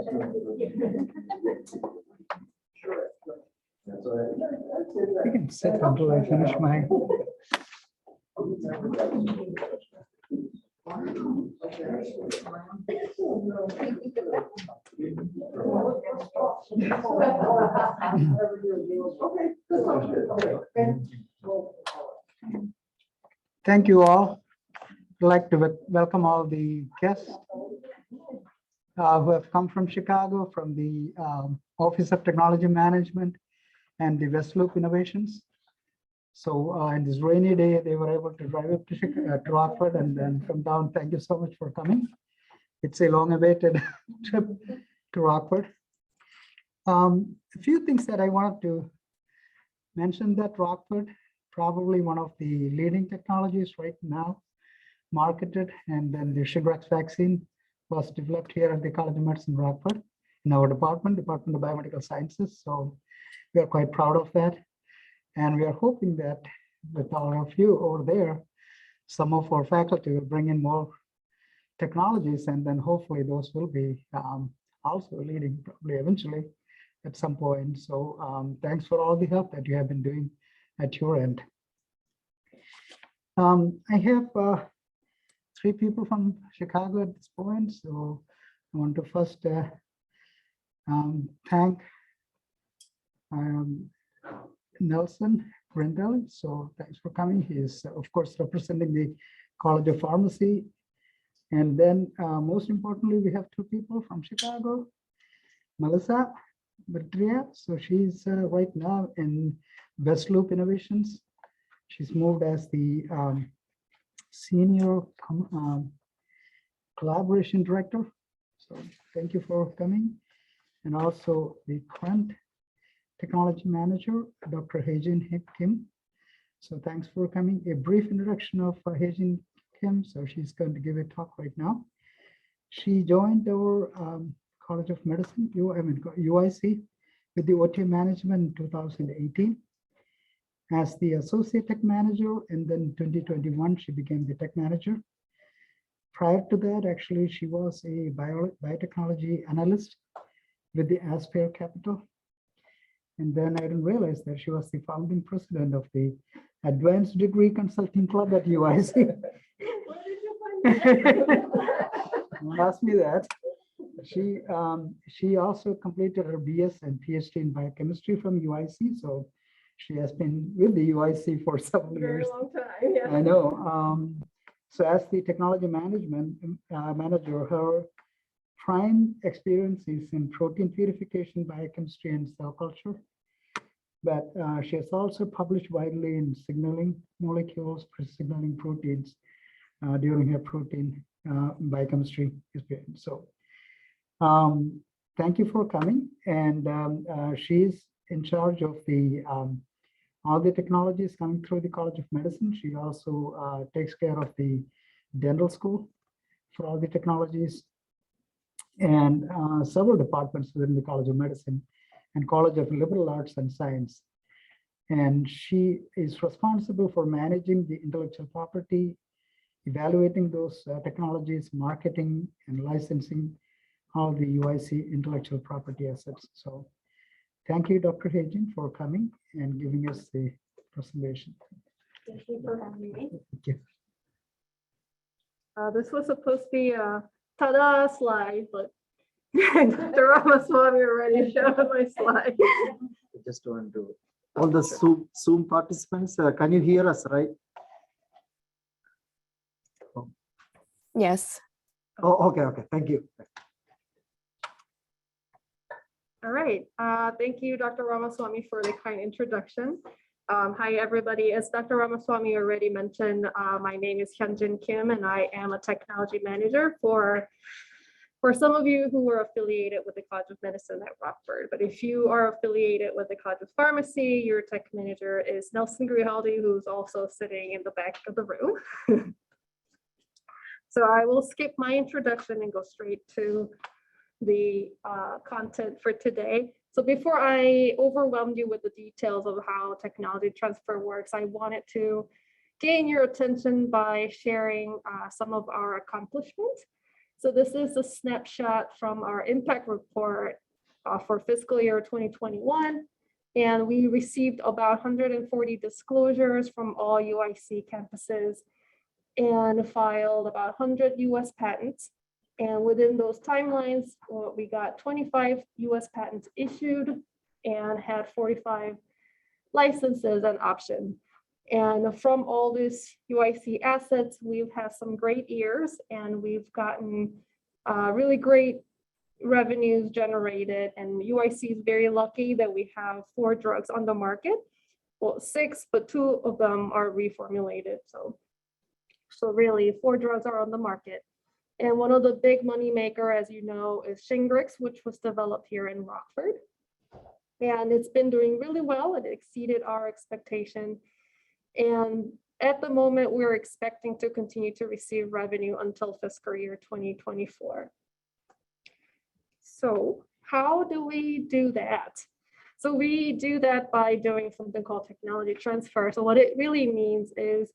You can sit until I finish mine. Thank you all. I'd like to welcome all the guests who have come from Chicago, from the Office of Technology Management and the West Loop Innovations. So in this rainy day, they were able to drive up to Rockford and then come down. Thank you so much for coming. It's a long-awaited trip to Rockford. A few things that I wanted to mention that Rockford, probably one of the leading technologies right now marketed, and then the Sugarex vaccine was developed here at the College of Medicine, Rockford, in our Department of Biomedical Sciences. So we are quite proud of that. And we are hoping that with all of you over there, some of our faculty will bring in more technologies, and then hopefully those will be also leading probably eventually at some point. So thanks for all the help that you have been doing at your end. I have 3 people from Chicago at this point. So I want to first thank Nelson Grindel. So thanks for coming. He is, of course, representing the College of Pharmacy. And then most importantly, we have 2 people from Chicago. Melissa Bertria. So she's right now in West Loop Innovations. She's moved as the Senior Collaboration Director. So thank you for coming. And also the current Technology Manager, Dr. Hyunjin Kim. So thanks for coming. A brief introduction of Hyunjin Kim. So she's going to give a talk right now. She joined our College of Medicine, UIC, with the OTM management in 2018 as the Associate Tech Manager, and then 2021, she became the Tech Manager. Prior to that, actually, she was a biotechnology analyst with the Aspire Capital. And then I didn't realize that she was the founding president of the Advanced Degree Consulting Club at UIC. Where did you find that? Don't ask me that. She also completed her BS and PhD in biochemistry from UIC. So she has been with the UIC for several Very years. long time. Yeah. I know. So as the technology management manager, her prime experience is in protein purification, biochemistry, and cell culture. But she has also published widely in signaling molecules, signaling proteins during her protein biochemistry experience. So thank you for coming. And she's in charge of the all the technologies coming through the College of Medicine. She also takes care of the dental school for all the technologies and several departments within the College of Medicine and College of Liberal Arts and Science. And she is responsible for managing the intellectual property, evaluating those technologies, marketing and licensing all the UIC intellectual property assets. So thank you, Dr. Hyunjin, for coming and giving us the presentation. Thank you for having me. Thank you. This was supposed to be a ta-da slide, but Dr. Ramaswamy already showed my slide. I just want to all the Zoom participants. Can you hear us, right? Yes. Oh, okay. Thank you. All right. Thank you, Dr. Ramaswamy, for the kind introduction. Hi, everybody. As Dr. Ramaswamy already mentioned, my name is Hyunjin Kim, and I am a technology manager for some of you who are affiliated with the College of Medicine at Rockford. But if you are affiliated with the College of Pharmacy, your tech manager is Nelson Grijaldi, who's also sitting in the back of the room. So I will skip my introduction and go straight to the content for today. So before I overwhelm you with the details of how technology transfer works, I wanted to gain your attention by sharing some of our accomplishments So this is a snapshot from our impact report for fiscal year 2021. And we received about 140 disclosures from all UIC campuses and filed about 100 US patents. And within those timelines, we got 25 US patents issued and had 45 licenses and options. And from all these UIC assets, we've had some great years and we've gotten really great revenues generated. And UIC is very lucky that we have 4 drugs on the market. Well, 6, but 2 of them are reformulated. So really 4 drugs are on the market. And one of the big money maker, as you know, is Shingrix, which was developed here in Rockford. And it's been doing really well. It exceeded our expectation. And at the moment, we're expecting to continue to receive revenue until fiscal year 2024. So how do we do that? So we do that by doing something called technology transfer. So what it really means is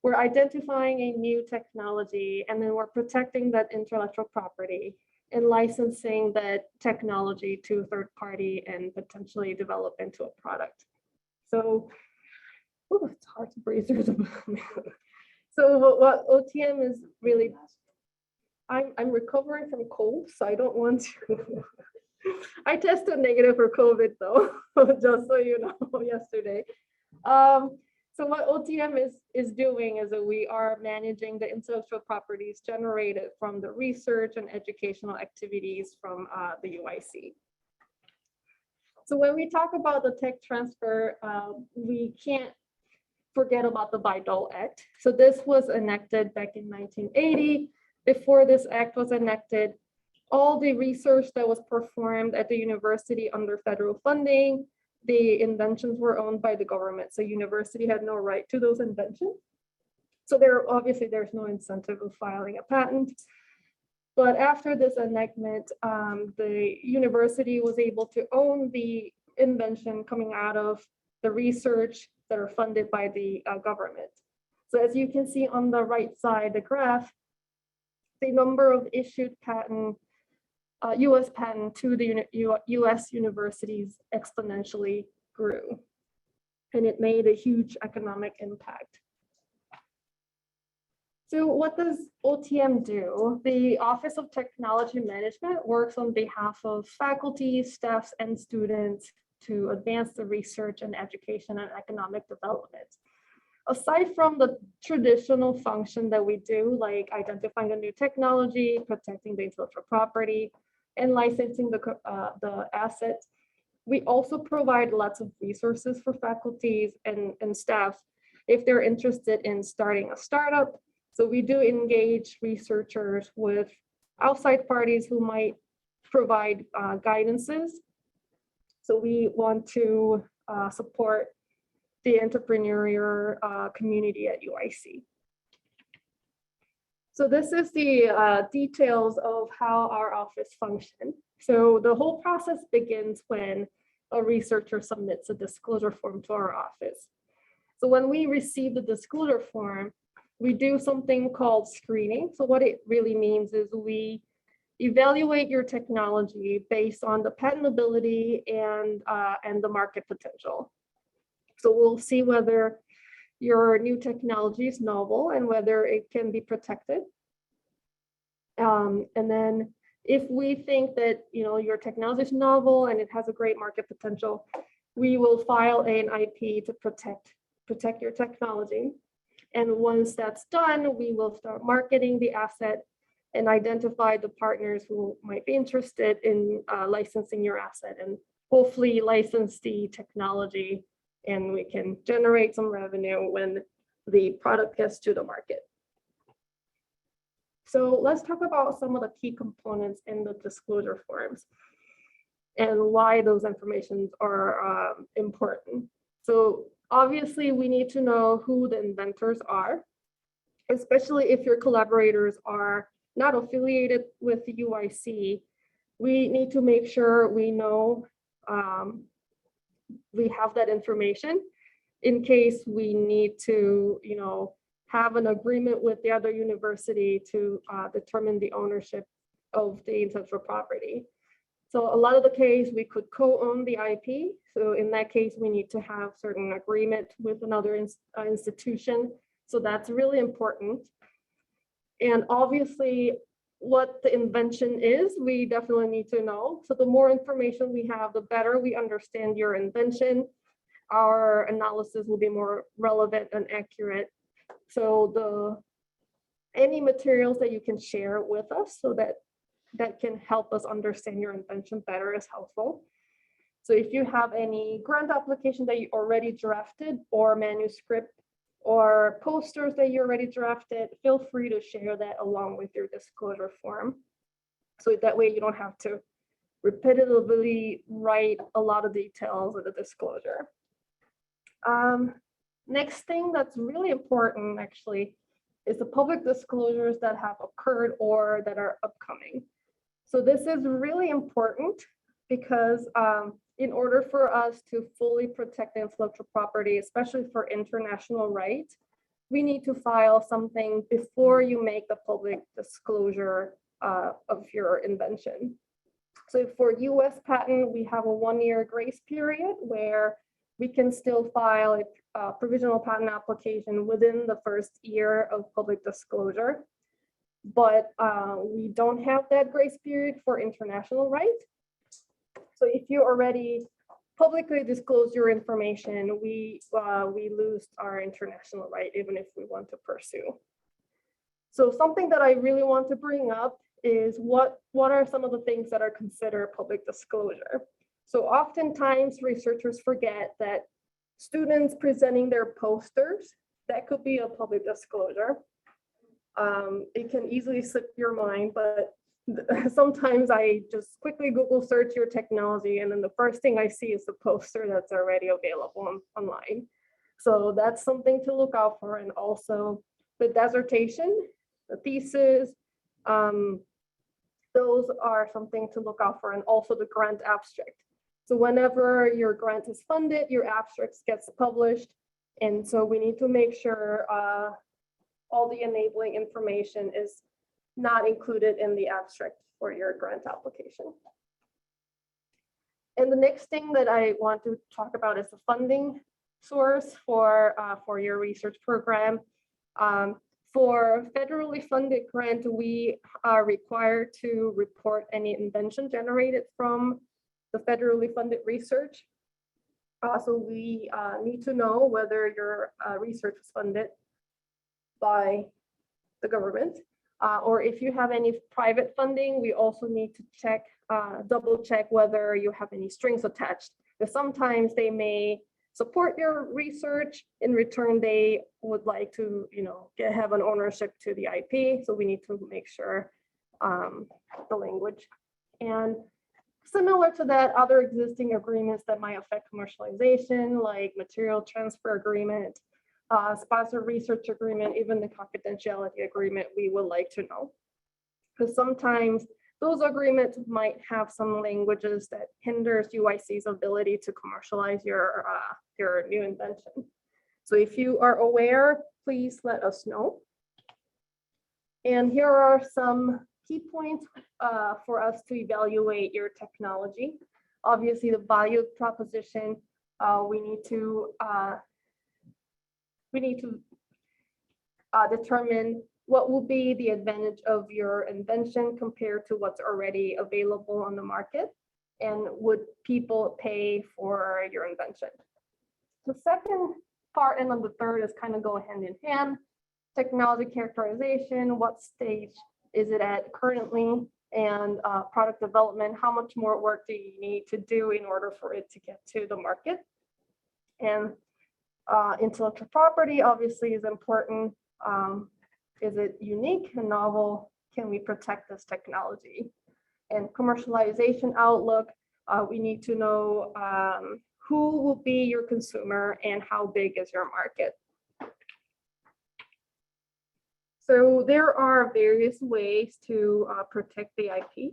we're identifying a new technology and then we're protecting that intellectual property and licensing that technology to a third party and potentially develop into a product. So it's hard to breathe through the So what OTM is really, I'm recovering from cold, so I don't want to. I tested negative for COVID though, just so you know, yesterday. So what OTM is doing is that we are managing the intellectual properties generated from the research and educational activities from the UIC. So when we talk about the tech transfer, we can't forget about the Bayh-Dole Act. So this was enacted back in 1980. Before this act was enacted, all the research that was performed at the university under federal funding, the inventions were owned by the government. So university had no right to those inventions. So obviously there's no incentive of filing a patent. But after this enactment, the university was able to own the invention coming out of the research that are funded by the government. So as you can see on the right side, the graph, the number of issued patent, US patent to the US universities exponentially grew. And it made a huge economic impact. So what does OTM do? The Office of Technology Management works on behalf of faculty, staffs, and students to advance the research and education and economic development. Aside from the traditional function that we do, like identifying a new technology, protecting the intellectual property, and licensing the assets, we also provide lots of resources for faculties and staff if they're interested in starting a startup. So we do engage researchers with outside parties who might provide guidances. So we want to support the entrepreneurial community at UIC. So this is the details of how our office functions. So the whole process begins when a researcher submits a disclosure form to our office. So when we receive the disclosure form, we do something called screening. So what it really means is we evaluate your technology based on the patentability and the market potential. So we'll see whether your new technology is novel and whether it can be protected. And then if we think that your technology is novel and it has a great market potential, we will file an IP to protect your technology. And once that's done, we will start marketing the asset and identify the partners who might be interested in licensing your asset and hopefully license the technology, and we can generate some revenue when the product gets to the market. So let's talk about some of the key components in the disclosure forms and why those informations are important. So obviously we need to know who the inventors are, especially if your collaborators are not affiliated with the UIC. We need to make sure we know we have that information in case we need to, have an agreement with the other university to determine the ownership of the intellectual property. So a lot of the case, we could co-own the IP. So in that case, we need to have certain agreement with another institution. So that's really important. And obviously, what the invention is, we definitely need to know. So the more information we have, the better we understand your invention. Our analysis will be more relevant and accurate. So any materials that you can share with us so that can help us understand your invention better is helpful. So if you have any grant application that you already drafted or manuscript or posters that you already drafted, feel free to share that along with your disclosure form. So that way you don't have to repetitively write a lot of details of the disclosure. Next thing that's really important actually is the public disclosures that have occurred or that are upcoming. So this is really important because in order for us to fully protect the intellectual property, especially for international rights, we need to file something before you make the public disclosure of your invention. So for US patent, we have a 1-year grace period where we can still file a provisional patent application within the first year of public disclosure. But we don't have that grace period for international rights. So if you already publicly disclose your information, we lose our international right, even if we want to pursue. So something that I really want to bring up is what are some of the things that are considered public disclosure? So oftentimes researchers forget that students presenting their posters, that could be a public disclosure. It can easily slip your mind, but sometimes I just quickly Google search your technology and then the first thing I see is the poster that's already available online. So that's something to look out for. And also the dissertation, the thesis, those are something to look out for, and also the grant abstract. So whenever your grant is funded, your abstracts gets published. And so we need to make sure all the enabling information is not included in the abstract for your grant application. And the next thing that I want to talk about is the funding source for your research program. For federally funded grant, we are required to report any invention generated from the federally funded research. So we need to know whether your research was funded by the government. Or if you have any private funding, we also need to check, double check whether you have any strings attached. Because sometimes they may support your research. In return, they would like to, have an ownership to the IP. So we need to make sure the language. And similar to that, other existing agreements that might affect commercialization, like material transfer agreement, sponsored research agreement, even the confidentiality agreement, we would like to know. Because sometimes those agreements might have some languages that hinders UIC's ability to commercialize your new invention. So if you are aware, please let us know. And here are some key points for us to evaluate your technology. Obviously, the value proposition, we need to determine what will be the advantage of your invention compared to what's already available on the market, and would people pay for your invention. The second part and then the third is kind of go hand in hand. Technology characterization, what stage is it at currently, and product development, how much more work do you need to do in order for it to get to the market. And intellectual property obviously is important. Is it unique and novel? Can we protect this technology? And commercialization outlook, we need to know who will be your consumer and how big is your market. So there are various ways to protect the IP.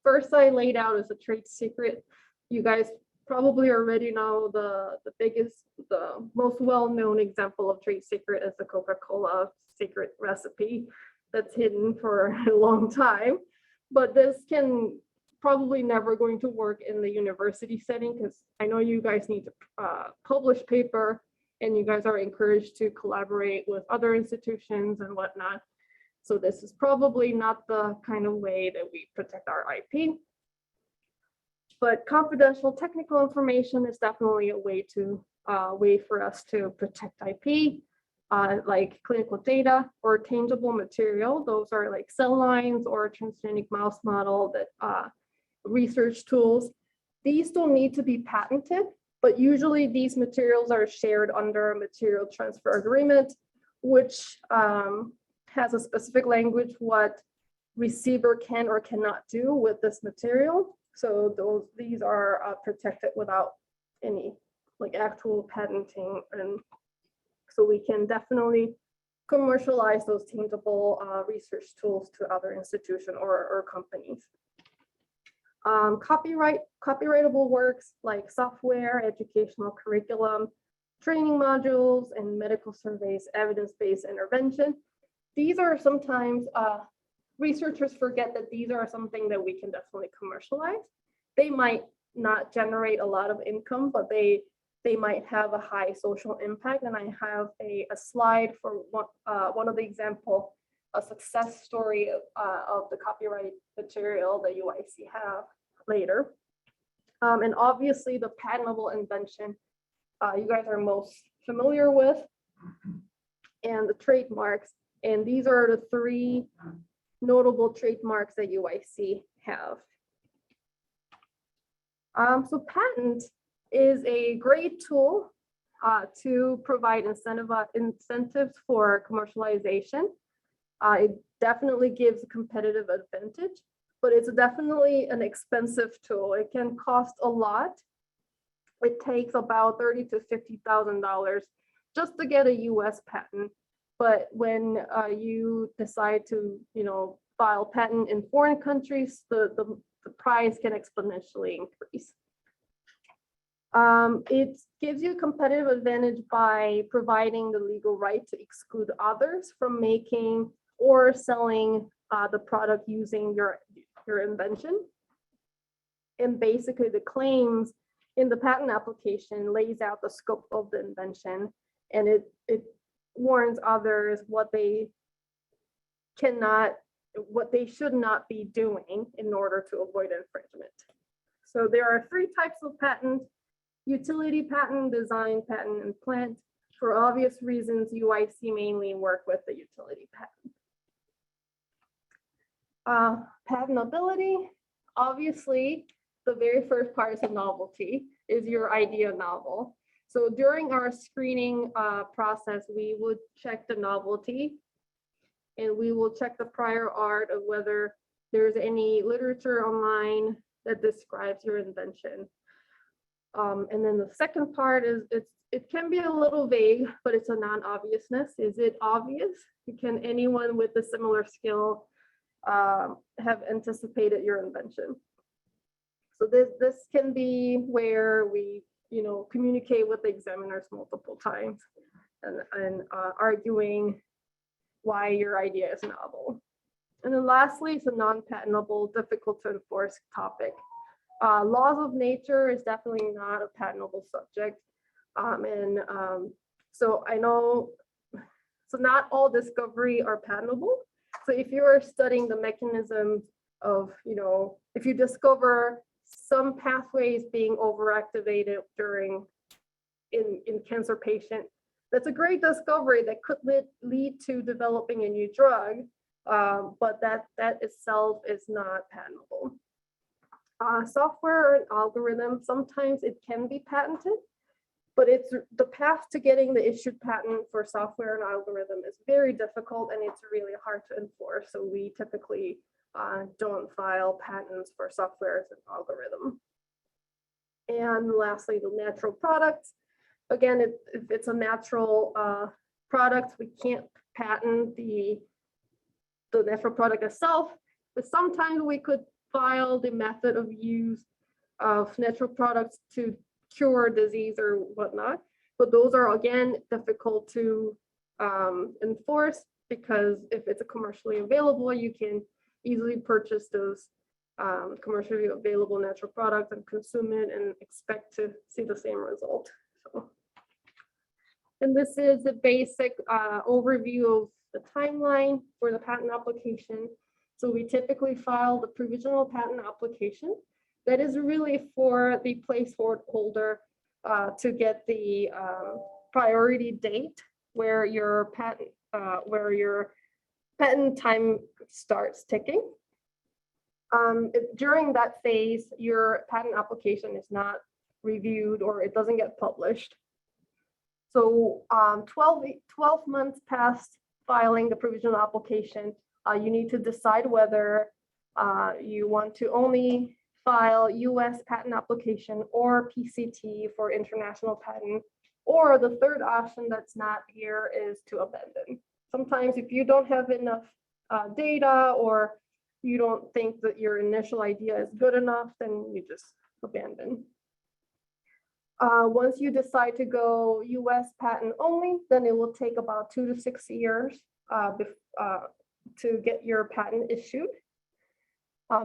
First, I laid out as a trade secret. You guys probably already know the most well-known example of trade secret is the Coca-Cola secret recipe that's hidden for a long time. But this can probably never going to work in the university setting, because I know you guys need to publish paper, and you guys are encouraged to collaborate with other institutions and whatnot. So this is probably not the kind of way that we protect our IP. But confidential technical information is definitely a way for us to protect IP, like clinical data or tangible material. Those are like cell lines or transgenic mouse model that research tools. These don't need to be patented, but usually these materials are shared under a material transfer agreement, which has a specific language what receiver can or cannot do with this material. So these are protected without any like actual patenting, and so we can definitely commercialize those tangible research tools to other institutions or companies. Copyrightable works like software, educational curriculum, training modules, and medical surveys, evidence-based intervention. These are sometimes researchers forget that these are something that we can definitely commercialize. They might not generate a lot of income, but they might have a high social impact. And I have a slide for one of the example, a success story of the copyright material that UIC have later. And obviously the patentable invention you guys are most familiar with, and the trademarks. And these are the 3 notable trademarks that UIC have. So patent is a great tool to provide incentives for commercialization. It definitely gives a competitive advantage, but it's definitely an expensive tool. It can cost a lot. It takes about $30,000 to $50,000 just to get a US patent. But when you decide to, file patent in foreign countries, the price can exponentially increase. It gives you a competitive advantage by providing the legal right to exclude others from making or selling the product using your invention. And basically the claims in the patent application lays out the scope of the invention, and it warns others what they should not be doing in order to avoid infringement. So there are 3 types of patent: utility patent, design patent, and plant. For obvious reasons, UIC mainly work with the utility patent. Patentability, obviously, the very first part is a novelty, is your idea novel. So during our screening process, we would check the novelty, and we will check the prior art of whether there's any literature online that describes your invention. And then the second part is it can be a little vague, but it's a non-obviousness. Is it obvious? Can anyone with a similar skill have anticipated your invention? So this can be where we communicate with the examiners multiple times and arguing why your idea is novel. And then lastly, it's a non-patentable, difficult to enforce topic. Laws of nature is definitely not a patentable subject. So I know, so not all discovery are patentable. So if you are studying the mechanism of, if you discover some pathways being overactivated in cancer patient, that's a great discovery that could lead to developing a new drug, but that itself is not patentable. Software or an algorithm, sometimes it can be patented, but it's the path to getting the issued patent for software and algorithm is very difficult, and it's really hard to enforce. So we typically don't file patents for software and algorithm. And lastly, the natural products. Again, if it's a natural product, we can't patent the natural product itself, but sometimes we could file the method of use of natural products to cure disease or whatnot. But those are, again, difficult to enforce, because if it's a commercially available, you can easily purchase those commercially available natural products and consume it and expect to see the same result. So, and this is the basic overview of the timeline for the patent application. So we typically file the provisional patent application. That is really for the placeholder to get the priority date where your patent time starts ticking. During that phase, your patent application is not reviewed or it doesn't get published. So 12 months past filing the provisional application, you need to decide whether you want to only file US patent application or PCT for international patent, or the third option that's not here is to abandon. Sometimes if you don't have enough data, or you don't think that your initial idea is good enough, then you just abandon. Once you decide to go US patent only, then it will take about 2 to 6 years to get your patent issued.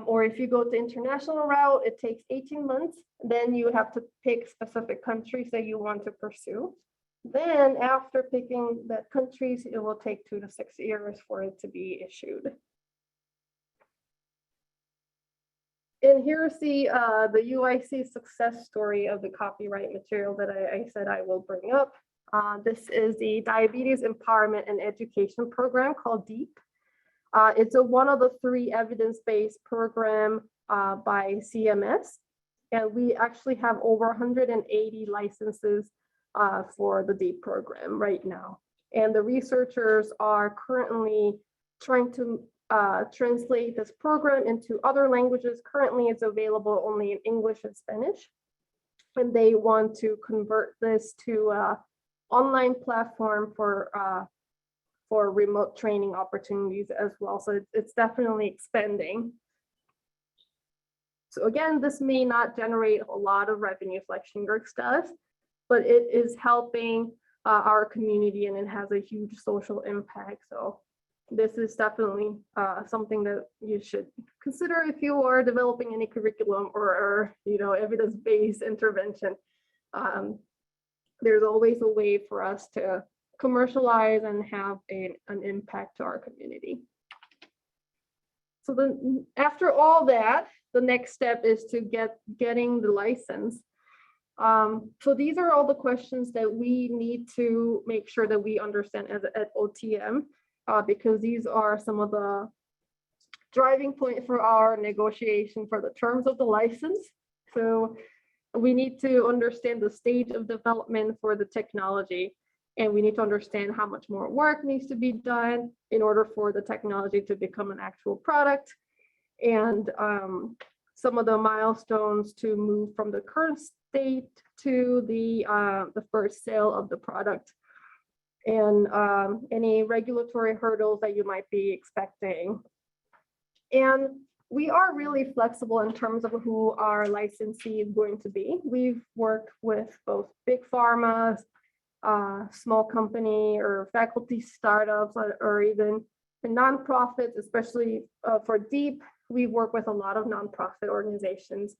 Or if you go to international route, it takes 18 months. Then you have to pick specific countries that you want to pursue. Then after picking the countries, it will take 2 to 6 years for it to be issued. And here's the UIC success story of the copyright material that I said I will bring up. This is the Diabetes Empowerment and Education Program called DEEP. It's one of the 3 evidence-based program by CMS. And we actually have over 180 licenses for the DEEP program right now. And the researchers are currently trying to translate this program into other languages. Currently, it's available only in English and Spanish. And they want to convert this to an online platform for remote training opportunities as well. So it's definitely expanding. So again, this may not generate a lot of revenues like Shingrix does, but it is helping our community, and it has a huge social impact. So this is definitely something that you should consider if you are developing any curriculum or evidence-based intervention. There's always a way for us to commercialize and have an impact to our community. So then after all that, the next step is to getting the license. So these are all the questions that we need to make sure that we understand at OTM, because these are some of the driving point for our negotiation for the terms of the license. So we need to understand the stage of development for the technology, and we need to understand how much more work needs to be done in order for the technology to become an actual product, and some of the milestones to move from the current state to the first sale of the product, and any regulatory hurdles that you might be expecting. And we are really flexible in terms of who our licensee is going to be. We've worked with both big pharmas, small company or faculty startups, or even the nonprofits, especially for DEEP. We work with a lot of nonprofit organizations,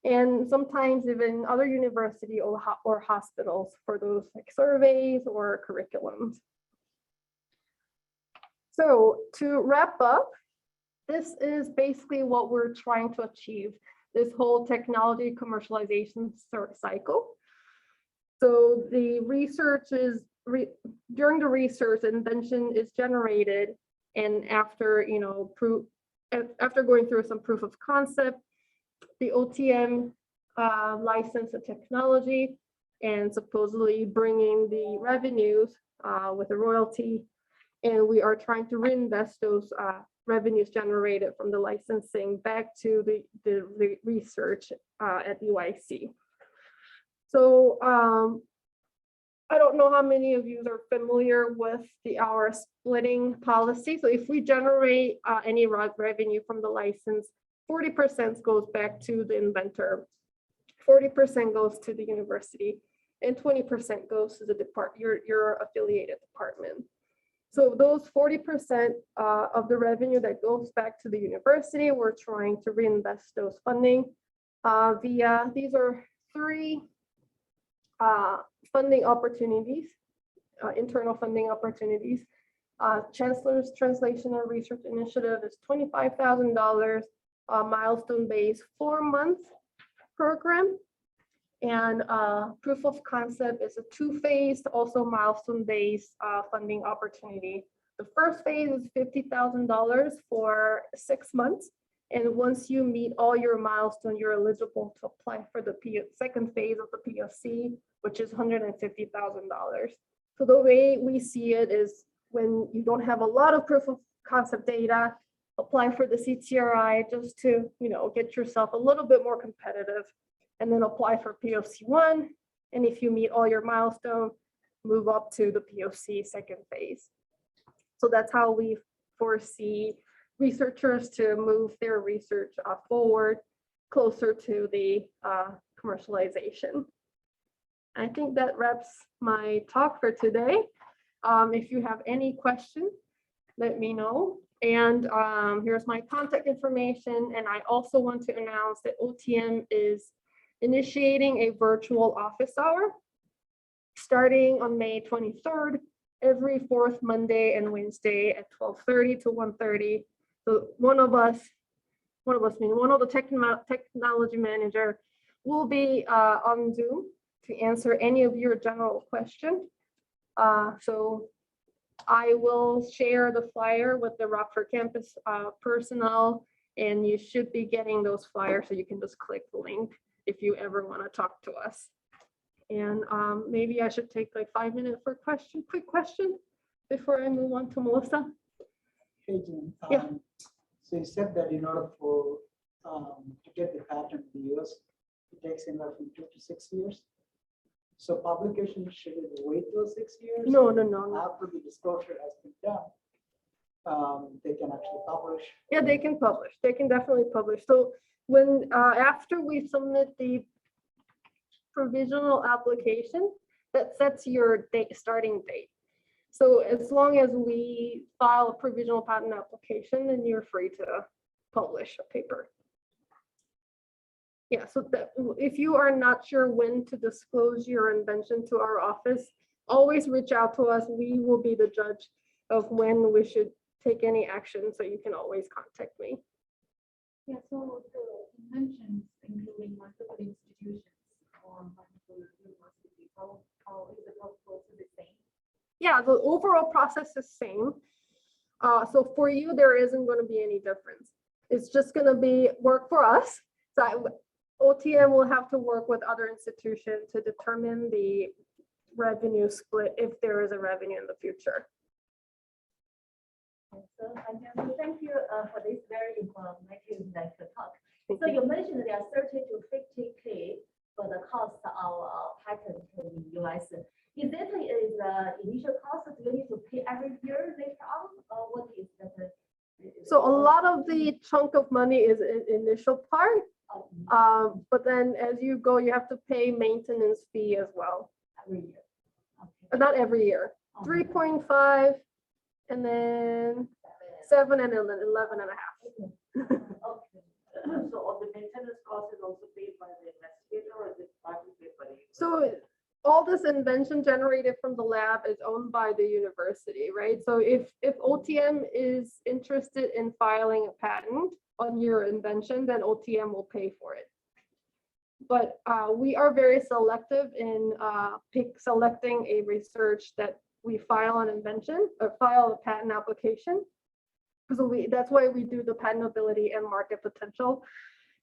and sometimes even other university or hospitals for those like surveys or curriculums. So to wrap up, this is basically what we're trying to achieve, this whole technology commercialization cycle. So the research is, during the research, invention is generated, and after, after going through some proof of concept, the OTM license the technology and supposedly bringing the revenues with a royalty, and we are trying to reinvest those revenues generated from the licensing back to the research at UIC. So I don't know how many of you are familiar with our splitting policy. So if we generate any revenue from the license, 40% goes back to the inventor 40% goes to the university, and 20% goes to the your affiliated department. So those 40% of the revenue that goes back to the university, we're trying to reinvest those funding via, these are three funding opportunities, internal funding opportunities. Chancellor's Translation and Research Initiative is $25,000, milestone-based 4-month program. And proof of concept is a 2-phased, also milestone-based funding opportunity. The first phase is $50,000 for 6 months. And once you meet all your milestones, you're eligible to apply for the second phase of the POC, which is $150,000. So the way we see it is when you don't have a lot of proof of concept data, apply for the CTRI just to, get yourself a little bit more competitive, and then apply for POC 1. And if you meet all your milestones, move up to the POC second phase. So that's how we foresee researchers to move their research forward closer to the commercialization. I think that wraps my talk for today. If you have any questions, let me know. And here's my contact information. And I also want to announce that OTM is initiating a virtual office hour starting on May 23rd, every 4th Monday and Wednesday at 12:30 to 1:30. So one of the technology manager will be on Zoom to answer any of your general questions. So I will share the flyer with the Rockford campus personnel, and you should be getting those flyers, so you can just click the link if you ever want to talk to us. And maybe I should take like 5 minutes for quick question before I move on to Melissa. Hey, Jen. Yeah. So you said that in order for to get the patent in the US, it takes anywhere from 2 to 6 years. So publication should it wait those 6 years? No. After the disclosure has been done, they can actually publish. Yeah, they can publish. They can definitely publish. So when after we submit the provisional application, that sets your starting date. So as long as we file a provisional patent application, then you're free to publish a paper. Yeah, so that if you are not sure when to disclose your invention to our office, always reach out to us. We will be the judge of when we should take any action, so you can always contact me. Yeah, so the inventions including multiple institutions or multiple universities, how is the process the same? Yeah, the overall process is same. So for you, there isn't going to be any difference. It's just going to be work for us. So OTM will have to work with other institutions to determine the revenue split if there is a revenue in the future. So thank you for this very informative talk. So you mentioned there are 30 to 50K for the cost of patent in the US. Is that the initial cost that you need to pay every year later on, or what is that? So a lot of the chunk of money is in initial part, but then as you go, you have to pay maintenance fee as well. Every year. Okay. Not every year. 3.5, and then 7 and 11 and a half. Okay. So all the maintenance cost is also paid by the investigator, or is it partly paid by the? So all this invention generated from the lab is owned by the university, right? So if OTM is interested in filing a patent on your invention, then OTM will pay for it. But we are very selective in selecting a research that we file an invention or file a patent application. So that's why we do the patentability and market potential.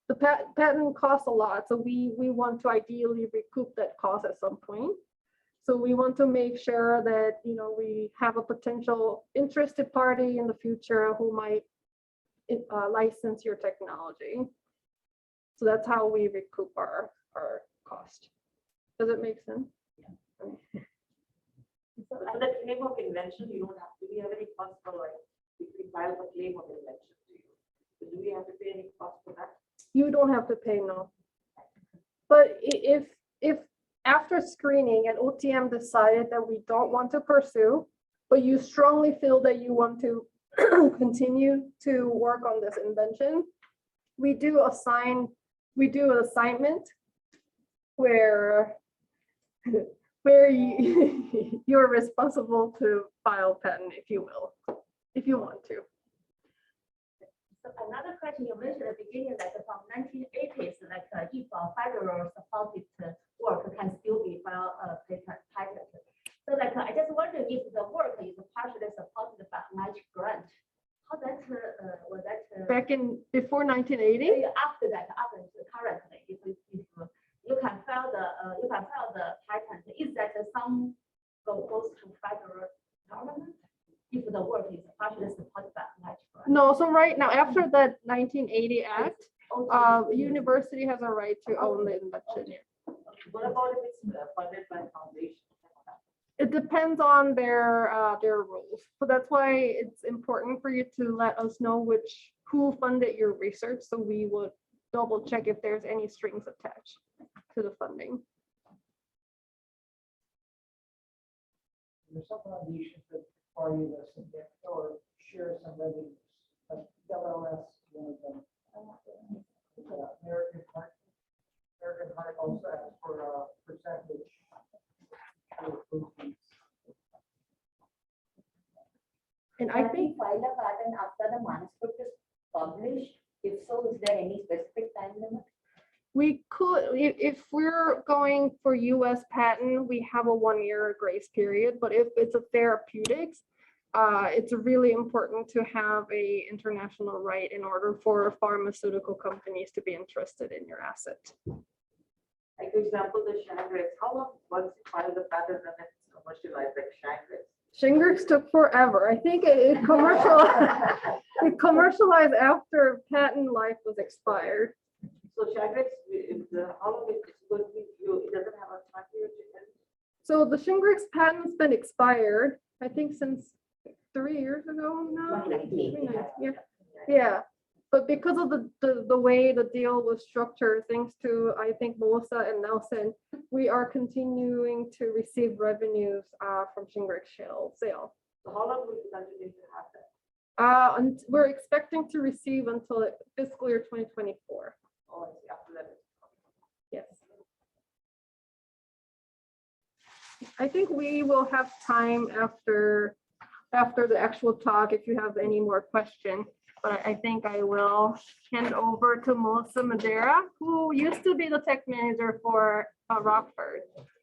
The patent costs a lot, so we want to ideally recoup that cost at some point. So we want to make sure that we have a potential interested party in the future who might license your technology. So that's how we recoup our cost. Does it make sense? So for the claim of invention, you don't have to. Do we have any cost for if we file a claim of invention to you? So do we have to pay any cost for that? You don't have to pay, no. But if after screening and OTM decided that we don't want to pursue, but you strongly feel that you want to continue to work on this invention, we do an assignment where you're responsible to file patent, if you will, if you want to. So another question you mentioned at the beginning, like from 1980s, like if federal supported work can still be filed patent. So like I just wonder if the work is partially supported by NIH grant. How that was that? Back in before 1980? After that, currently, if you can file the patent, is that some goes to federal government if the work is partially supported by NIH grant? No, so right now, after the 1980 Act, university has a right to own the invention. What about if it's funded by foundation? It depends on their rules. So that's why it's important for you to let us know who funded your research, so we would double check if there's any strings attached to the funding. There's some foundations that require you to submit or share some revenues, like WLS, one of them. American Heart also asks for a percentage. And I think file a patent after the manuscript is published. If so, is there any specific time limit? we could, if we're going for US patent, we have a 1-year grace period, but if it's a therapeutics, it's really important to have a international right in order for pharmaceutical companies to be interested in your asset. Like for example, the Shingrix, how long once you file the patent and then it's commercialized like Shingrix? Shingrix took forever. I think it commercialized after patent life was expired. So Shingrix, how long it's going to be, it doesn't have a time period to end? So the Shingrix patent's been expired, I think since 3 years ago now. 2019. Yeah, but because of the way the deal was structured, thanks to, I think, Melissa and Nelson, we are continuing to receive revenues from Shingrix sale. So how long will you continue to have that? And we're expecting to receive until fiscal year 2024. Oh, I see, after that. Yes. I think we will have time after the actual talk if you have any more questions. But I think I will hand over to Melissa Madeira, who used to be the tech manager for Rockford.